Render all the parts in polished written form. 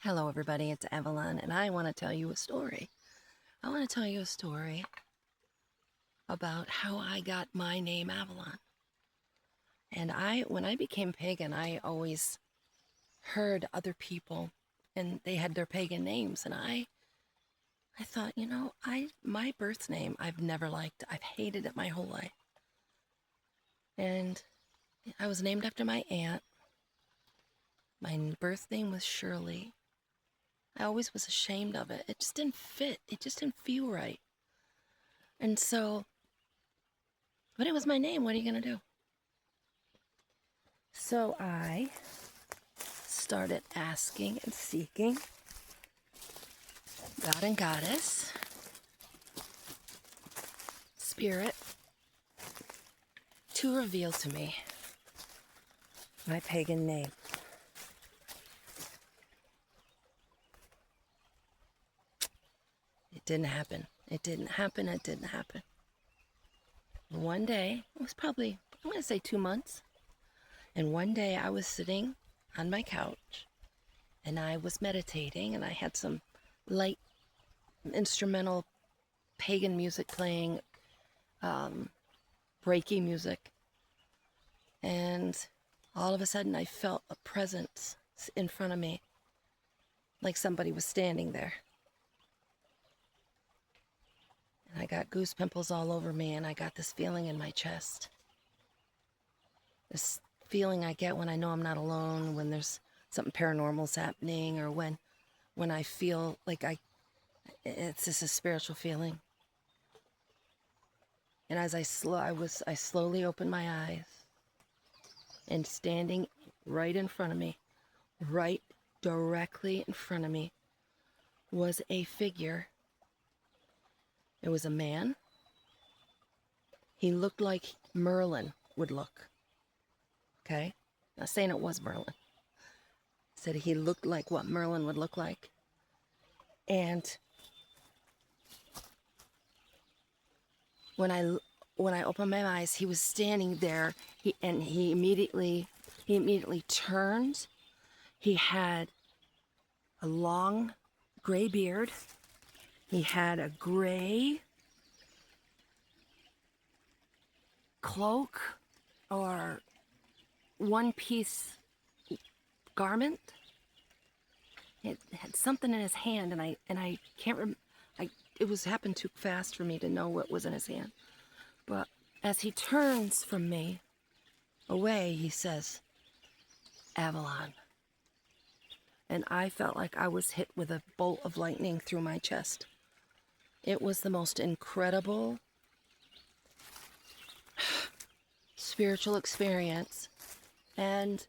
Hello everybody, it's Avalon, and I want to tell you a story. I want to tell you a story about how I got my name Avalon. And when I became pagan, I always heard other people and they had their pagan names, and I thought, my birth name I've never liked. I've hated it my whole life. And I was named after my aunt. My birth name was Shirley. I always was ashamed of it. It just didn't fit. It just didn't feel right. And so, but it was my name. What are you going to do? So I started asking and seeking God and Goddess, Spirit, to reveal to me my pagan name. It didn't happen. It didn't happen. It didn't happen. One day, it was probably, I'm going to say 2 months. And one day I was sitting on my couch and I was meditating, and I had some light instrumental pagan music playing, Reiki music. And all of a sudden I felt a presence in front of me, like somebody was standing there. And I got goose pimples all over me, and I got this feeling in my chest. This feeling I get when I know I'm not alone, when there's something paranormal's happening, or when I feel like it's just a spiritual feeling. And as I slowly opened my eyes, and standing right in front of me, right directly in front of me, was a figure. It was a man. He looked like Merlin would look. Okay? Not saying it was Merlin. I said he looked like what Merlin would look like. And when I opened my eyes, he was standing there. He immediately turned. He had a long gray beard. He had a gray cloak or one-piece garment. It had something in his hand, and I can't remember. It happened too fast for me to know what was in his hand. But as he turns from me away, he says, "Avalon." And I felt like I was hit with a bolt of lightning through my chest. It was the most incredible spiritual experience. And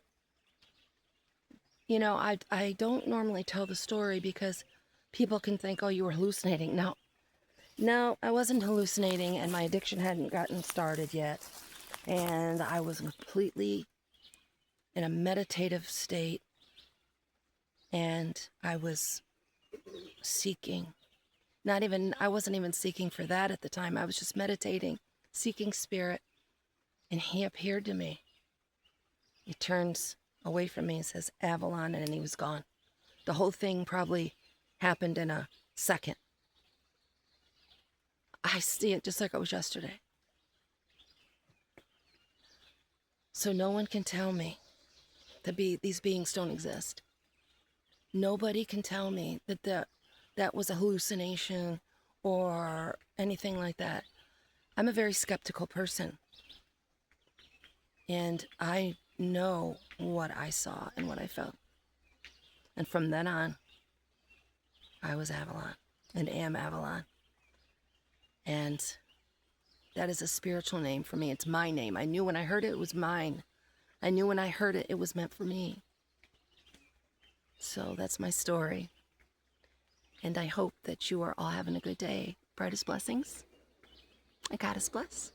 I don't normally tell the story because people can think, oh, you were hallucinating. No, I wasn't hallucinating, and my addiction hadn't gotten started yet. And I was completely in a meditative state, and I was seeking. I wasn't even seeking for that at the time. I was just meditating, seeking spirit, and he appeared to me. He turns away from me and says, "Avalon," and then he was gone. The whole thing probably happened in a second. I see it just like it was yesterday. So no one can tell me that these beings don't exist. Nobody can tell me that was a hallucination or anything like that. I'm a very skeptical person. And I know what I saw and what I felt. And from then on, I was Avalon and am Avalon. And that is a spiritual name for me. It's my name. I knew when I heard it, it was mine. I knew when I heard it, it was meant for me. So that's my story. And I hope that you are all having a good day. Brightest blessings. And Goddess bless.